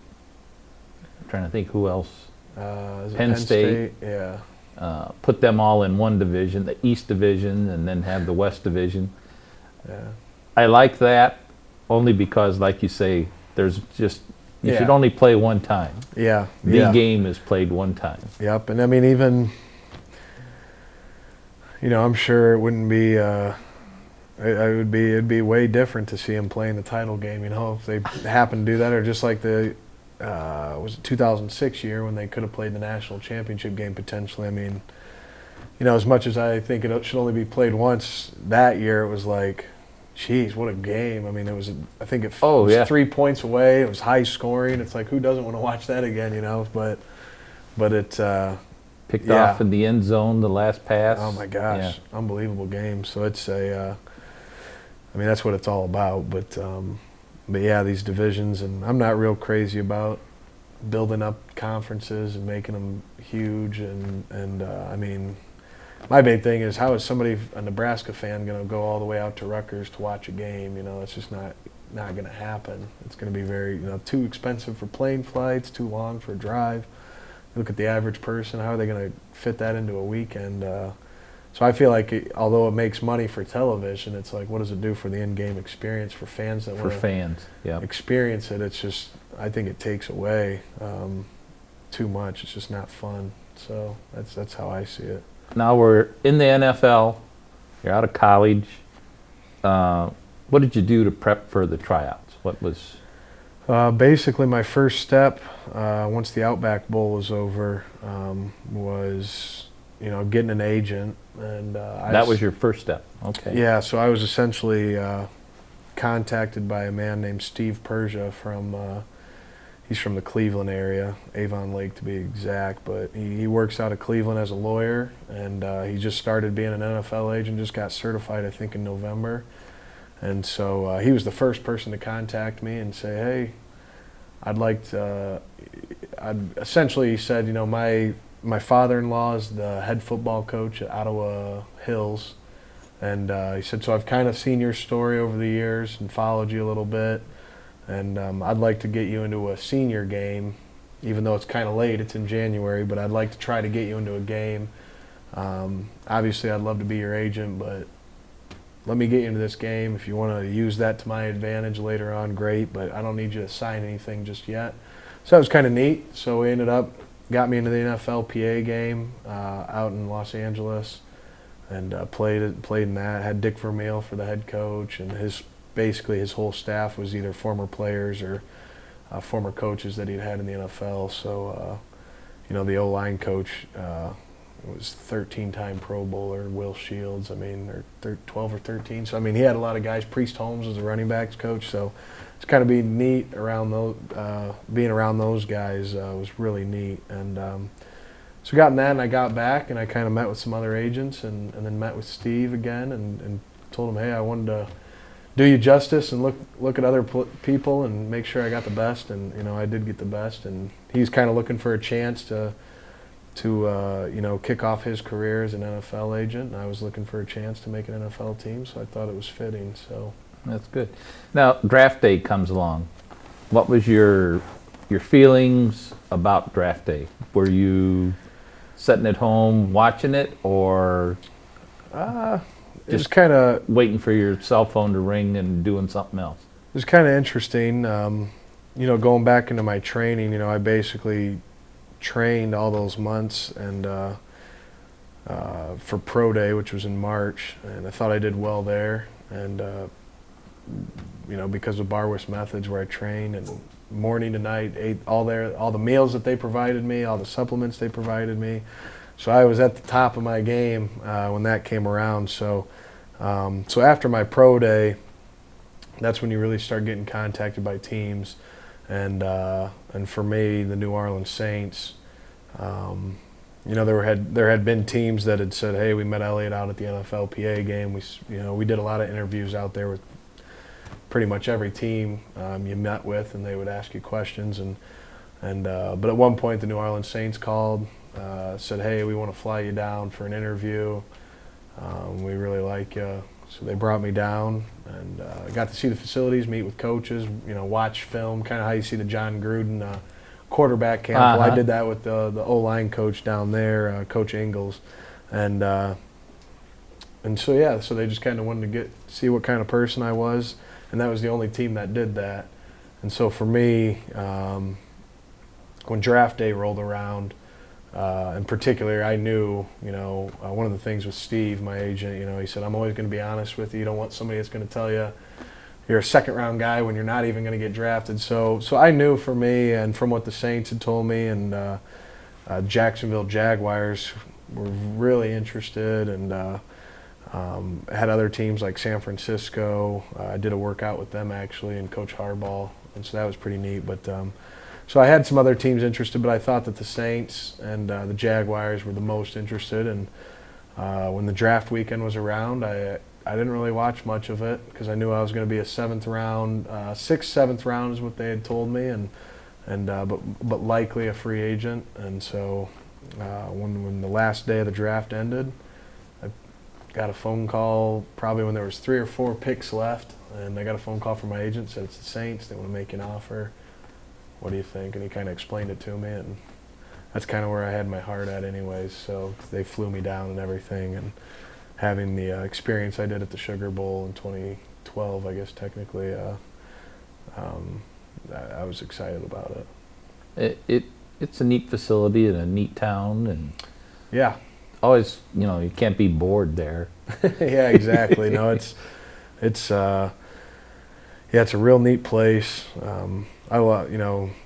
I'm trying to think who else. Is it Penn State. Yeah. Put them all in one division, the East Division, and then have the West Division. Yeah. I like that only because, like you say, there's just you should only play one time. Yeah. The game is played one time. Yep. And I mean, even, I'm sure it wouldn't be. It'd be way different to see him playing the title game. If they happen to do that, or just like the. Was it 2006 year when they could have played the national championship game potentially. I mean, as much as I think it should only be played once, that year it was like, geez, what a game. I mean, it was, I think it was 3 points away. It was high scoring. It's like, who doesn't want to watch that again, but it picked off in the end zone, the last pass. Oh my gosh, unbelievable game. So it's that's what it's all about. But yeah, these divisions, and I'm not real crazy about building up conferences and making them huge. And I mean, my big thing is, how is a Nebraska fan, going to go all the way out to Rutgers to watch a game? It's just not going to happen. It's going to be very, too expensive for plane flights, too long for a drive. Look at the average person. How are they going to fit that into a weekend? So I feel like, although it makes money for television, it's like, what does it do for the in-game experience for fans that want to experience it? It's just, I think it takes away too much. It's just not fun. So that's how I see it. Now we're in the NFL. You're out of college. What did you do to prep for the tryouts? What was? Basically, my first step, once the Outback Bowl was over, was getting an agent. And that was your first step. Okay. Yeah, so I was essentially contacted by a man named Steve Persia he's from the Cleveland area, Avon Lake to be exact, but he works out of Cleveland as a lawyer, and he just started being an NFL agent, just got certified, I think, in November. And so he was the first person to contact me and say, hey, I'd like to, essentially he said, my father-in-law is the head football coach at Ottawa Hills, and he said, so I've kind of seen your story over the years and followed you a little bit. and I'd like to get you into a senior game, even though it's kind of late. It's in January, but I'd like to try to get you into a game. Obviously, I'd love to be your agent, but let me get you into this game. If you want to use that to my advantage later on, great, but I don't need you to sign anything just yet. So that was kind of neat. So we got me into the NFL game out in Los Angeles, and played in that. Had Dick Vermeil for the head coach, and basically his whole staff was either former players or former coaches that he'd had in the NFL. So, the O-line coach was 13-time Pro Bowler, Will Shields. I mean, or 12 or 13. So, I mean, he had a lot of guys. Priest Holmes was the running backs coach. So it's kind of being neat around those, being around those guys was really neat. And so got in that, and I got back, and I kind of met with some other agents, and then met with Steve again, and told him, hey, I wanted to do you justice and look at other people and make sure I got the best. And I did get the best, and he's kind of looking for a chance to kick off his career as an NFL agent, and I was looking for a chance to make an NFL team, so I thought it was fitting. So that's good. Now, draft day comes along. What was your feelings about draft day? Were you sitting at home watching it, or just kind of waiting for your cell phone to ring and doing something else? It was kind of interesting. Going back into my training, I basically trained all those months and for pro day, which was in March, and I thought I did well there. And because of Barwis methods, where I trained and morning to night, ate all the meals that they provided me, all the supplements they provided me. So I was at the top of my game when that came around. So after my pro day, that's when you really start getting contacted by teams. And for me, the New Orleans Saints, there had been teams that had said, "Hey, we met Elliott out at the NFLPA game. We did a lot of interviews out there with pretty much every team you met with, and they would ask you questions. But at one point, the New Orleans Saints called, said, "Hey, we want to fly you down for an interview. We really like you." So they brought me down, and I got to see the facilities, meet with coaches, watch film, kind of how you see the John Gruden quarterback camp. Well, I did that with the O-line coach down there, Coach Ingalls. And so they just kind of wanted to see what kind of person I was, and that was the only team that did that. And so for me, when draft day rolled around, in particular, I knew, one of the things with Steve, my agent, he said, "I'm always going to be honest with you. You don't want somebody that's going to tell you you're a second-round guy when you're not even going to get drafted." So I knew for me, and from what the Saints had told me, and Jacksonville Jaguars were really interested, and had other teams like San Francisco. I did a workout with them, actually, and Coach Harbaugh, and so that was pretty neat. But so I had some other teams interested, but I thought that the Saints and the Jaguars were the most interested. And when the draft weekend was around, I didn't really watch much of it because I knew I was going to be a seventh round is what they had told me, but likely a free agent. And so when the last day of the draft ended, I got a phone call probably when there was 3 or 4 picks left, and I got a phone call from my agent, said it's the Saints, they want to make an offer. What do you think? And he kind of explained it to me, and that's kind of where I had my heart at anyways. So they flew me down and everything, and having the experience I did at the Sugar Bowl in 2012, I guess technically, I was excited about it. It's a neat facility and a neat town, and yeah, always you can't be bored there. Yeah, exactly. No, it's a real neat place. I love,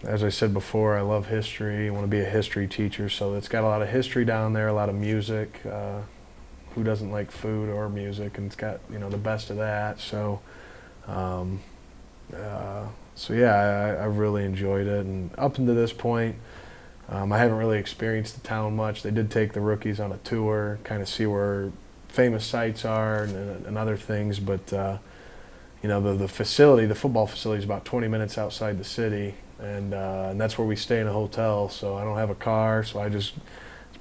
as I said before, I love history. I want to be a history teacher, so it's got a lot of history down there, a lot of music. Who doesn't like food or music? And it's got the best of that. So, I really enjoyed it. And up until this point, I haven't really experienced the town much. They did take the rookies on a tour, kind of see where famous sites are and other things, but. The facility, the football facility, is about 20 minutes outside the city, and that's where we stay in a hotel. So I don't have a car, so it's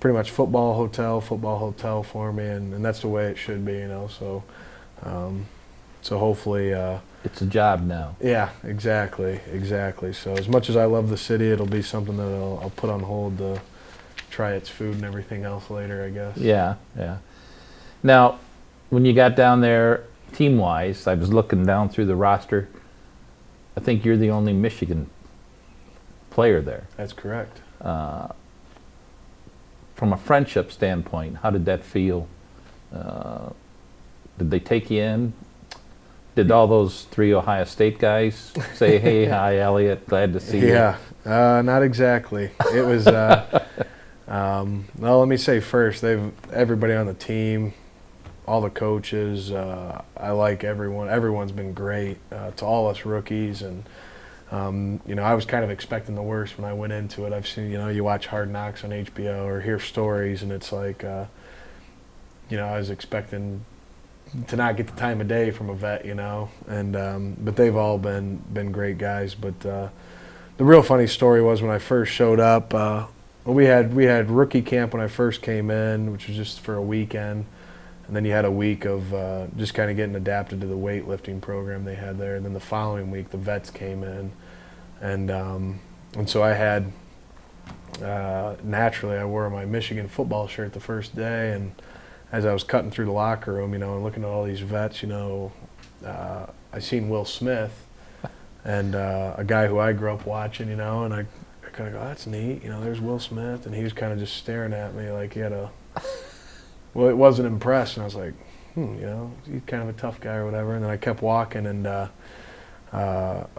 pretty much football hotel for me, and that's the way it should be, So hopefully. It's a job now. Yeah, exactly. So as much as I love the city, it'll be something that I'll put on hold to try its food and everything else later, I guess. Yeah. Now, when you got down there, team-wise, I was looking down through the roster. I think you're the only Michigan player there. That's correct. From a friendship standpoint, how did that feel? Did they take you in? Did all those 3 Ohio State guys say, "Hey, hi, Elliott, glad to see you"? Yeah, not exactly. It was. Well, let me say first, everybody on the team, all the coaches. I like everyone. Everyone's been great to all us rookies, and I was kind of expecting the worst when I went into it. I've seen, you watch Hard Knocks on HBO or hear stories, and it's like, I was expecting to not get the time of day from a vet, and but they've all been great guys. But the real funny story was when I first showed up. We had rookie camp when I first came in, which was just for a weekend, and then you had a week of just kind of getting adapted to the weightlifting program they had there. And then the following week, the vets came in, and so I had naturally I wore my Michigan football shirt the first day, and as I was cutting through the locker room, and looking at all these vets, I seen Will Smith, and a guy who I grew up watching, and I kind of go, that's neat, there's Will Smith, and he was kind of just staring at me like he had well, it wasn't impressed, and I was like, he's kind of a tough guy or whatever, and then I kept walking, and a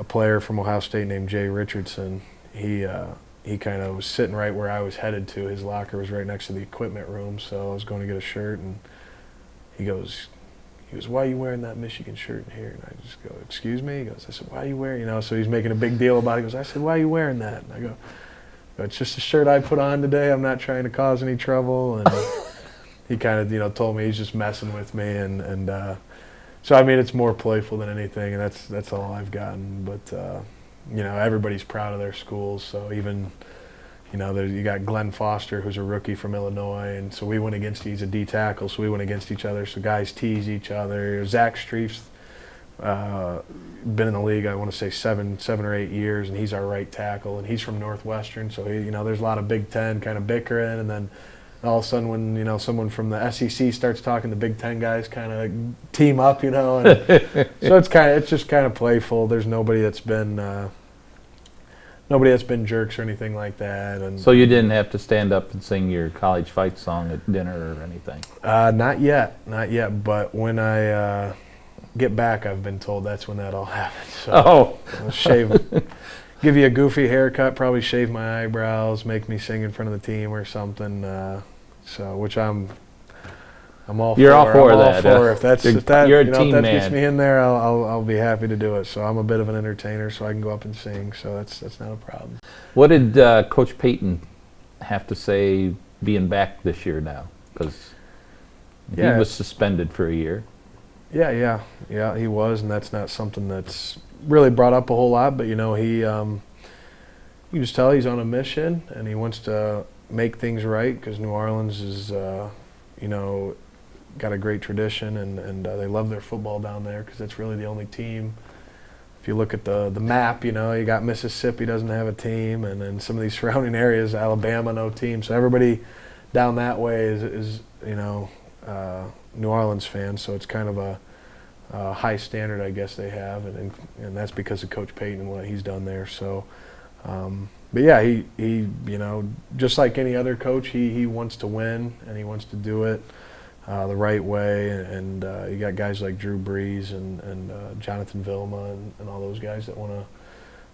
player from Ohio State named Jay Richardson, he kind of was sitting right where I was headed to. His locker was right next to the equipment room, so I was going to get a shirt, and he goes, "Why are you wearing that Michigan shirt in here?" And I just go, "Excuse me?" He goes, I said, "Why are you wearing?" So he's making a big deal about it. He goes, I said, "Why are you wearing that?" And I go, "It's just a shirt I put on today. I'm not trying to cause any trouble." And he kind of, told me he's just messing with me, and so I mean, it's more playful than anything, and that's all I've gotten. But everybody's proud of their schools, so even. You got Glenn Foster, who's a rookie from Illinois, and so we went against. He's a D tackle, so we went against each other. So guys tease each other. Zach Streif's been in the league, I want to say 7 or 8 years, and he's our right tackle, and he's from Northwestern. So there's a lot of Big Ten kind of bickering, and then all of a sudden when someone from the SEC starts talking, the Big Ten guys kind of team up, and so it's just kind of playful. There's nobody that's been jerks or anything like that. And so you didn't have to stand up and sing your college fight song at dinner or anything? Not yet. But when I get back, I've been told that's when that all happens. So I'll give you a goofy haircut, probably shave my eyebrows, make me sing in front of the team or something. Which I'm all for. You're all for that. If that you're a team man. Gets me in there, I'll be happy to do it. So I'm a bit of an entertainer, so I can go up and sing. So that's not a problem. What did Coach Payton have to say being back this year now? Because he was suspended for a year. Yeah, he was, and that's not something that's really brought up a whole lot. But you just tell he's on a mission, and he wants to make things right because New Orleans is, got a great tradition, and they love their football down there because it's really the only team. If you look at the map, you got Mississippi doesn't have a team, and then some of these surrounding areas, Alabama, no team. So everybody down that way is New Orleans fans. So it's kind of a high standard, I guess they have, and that's because of Coach Payton and what he's done there. So, but yeah, he just like any other coach, he wants to win and he wants to do it the right way, and you got guys like Drew Brees and Jonathan Vilma and all those guys that want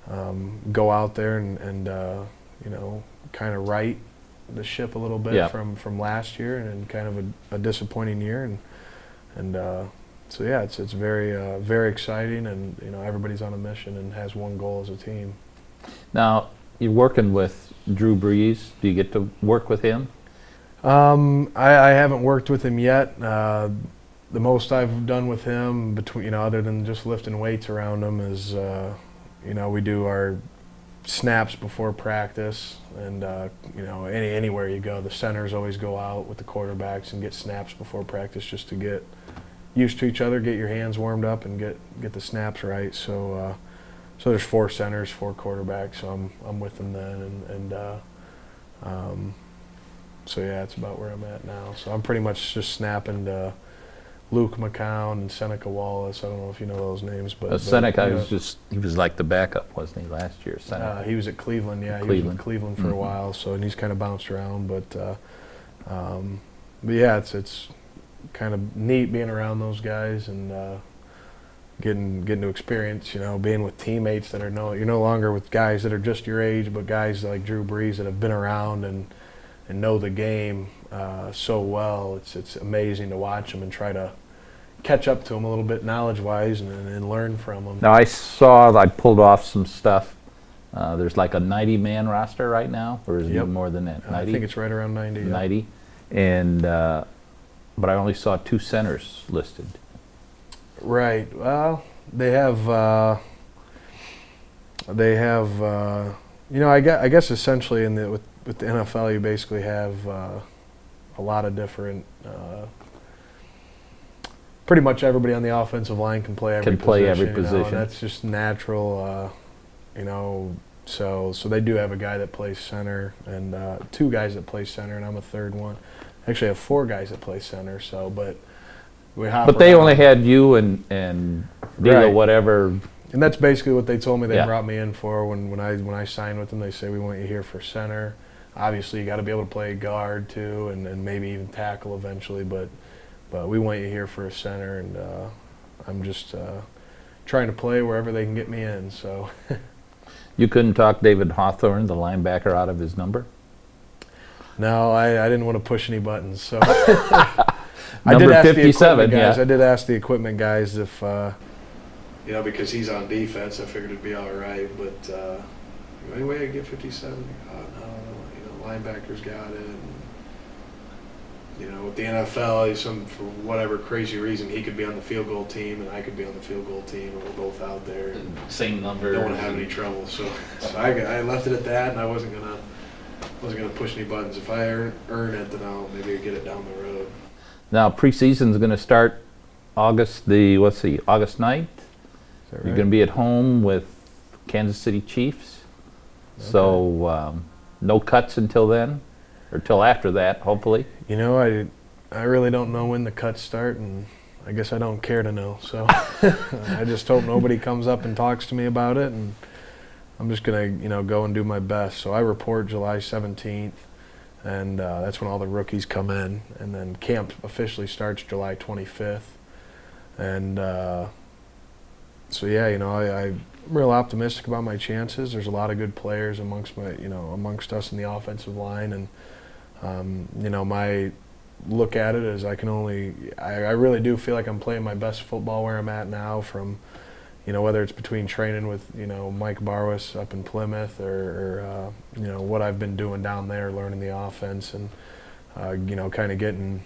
to go out there and kind of right the ship a little bit from last year and kind of a disappointing year, and so yeah, it's very very exciting, and everybody's on a mission and has one goal as a team. Now you're working with Drew Brees. Do you get to work with him? I haven't worked with him yet. The most I've done with him, other than just lifting weights around him, is we do our snaps before practice, and anywhere you go, the centers always go out with the quarterbacks and get snaps before practice just to get used to each other, get your hands warmed up, and get the snaps right. So so there's 4 centers, 4 quarterbacks. So I'm with them then, and so yeah, that's about where I'm at now. So I'm pretty much just snapping to Luke McCown and Seneca Wallace. I don't know if you know those names, but Seneca he was like the backup, wasn't he, last year? Seneca. He was at Cleveland. Yeah, he was in Cleveland for a while. So and he's kind of bounced around, but yeah, it's kind of neat being around those guys and getting to experience, being with teammates that you're no longer with guys that are just your age, but guys like Drew Brees that have been around and know the game so well. It's amazing to watch them and try to catch up to them a little bit knowledge-wise and learn from them. Now I pulled off some stuff. There's like a 90-man roster right now, or is it even more than that? 90? I think it's right around 90. 90, and but I only saw 2 centers listed. Right. Well, they have. I guess essentially with the NFL, you basically have a lot of different. Pretty much everybody on the offensive line can play every position. And that's just natural. So they do have a guy that plays center and 2 guys that play center, and I'm a third one. Actually, I have 4 guys that play center. So, but we hop. But they only had you and Dilo, whatever. And that's basically what they told me they brought me in for when I signed with them. They say, we want you here for center. Obviously, you got to be able to play guard too, and maybe even tackle eventually. But we want you here for a center, and I'm just trying to play wherever they can get me in. So. You couldn't talk David Hawthorne, the linebacker, out of his number? No, I didn't want to push any buttons. So. Number 57, yeah. I did ask the equipment guys if, because he's on defense, I figured it'd be all right. But any way I get 57? No, linebackers got it. And, with the NFL, for whatever crazy reason, he could be on the field goal team and I could be on the field goal team, and we're both out there. And same number. Don't want to have any trouble. So I left it at that, and I wasn't gonna push any buttons. If I earn it, then I'll maybe get it down the road. Now, preseason's going to start August 9th. Right? You're going to be at home with Kansas City Chiefs. Okay. So no cuts until then, or till after that, hopefully. I really don't know when the cuts start, and I guess I don't care to know. So I just hope nobody comes up and talks to me about it, and I'm just going to go and do my best. So I report July 17th. And that's when all the rookies come in, and then camp officially starts July 25th. And so yeah, I'm real optimistic about my chances. There's a lot of good players amongst us in the offensive line, and my look at it is I really do feel like I'm playing my best football where I'm at now, from whether it's between training with, Mike Barwis up in Plymouth or what I've been doing down there, learning the offense and, kind of getting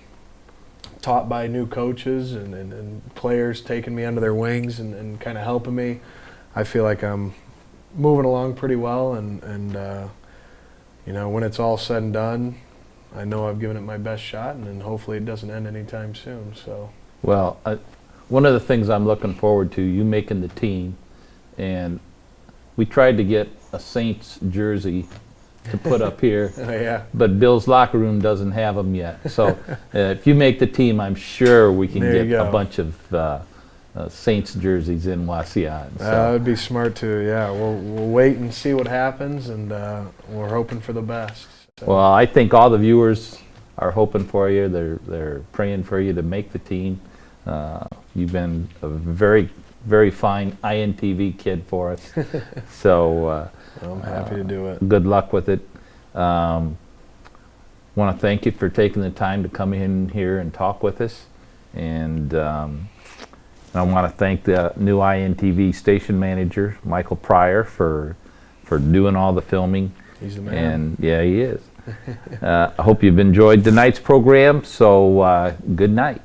taught by new coaches and players taking me under their wings and kind of helping me. I feel like I'm moving along pretty well, and when it's all said and done, I know I've given it my best shot, and hopefully it doesn't end anytime soon. So. Well, one of the things I'm looking forward to, you making the team, and we tried to get a Saints jersey to put up here, yeah. But Bill's locker room doesn't have them yet. So if you make the team, I'm sure we can get a bunch of Saints jerseys in Wauseon. So. That would be smart too, yeah. We'll wait and see what happens, and we're hoping for the best. So. Well, I think all the viewers are hoping for you. They're praying for you to make the team. You've been a very, very fine INTV kid for us. So I'm happy to do it. Good luck with it. Want to thank you for taking the time to come in here and talk with us. And I want to thank the new INTV station manager, Michael Pryor, for doing all the filming. He's the man. And yeah, he is. I hope you've enjoyed tonight's program. So good night.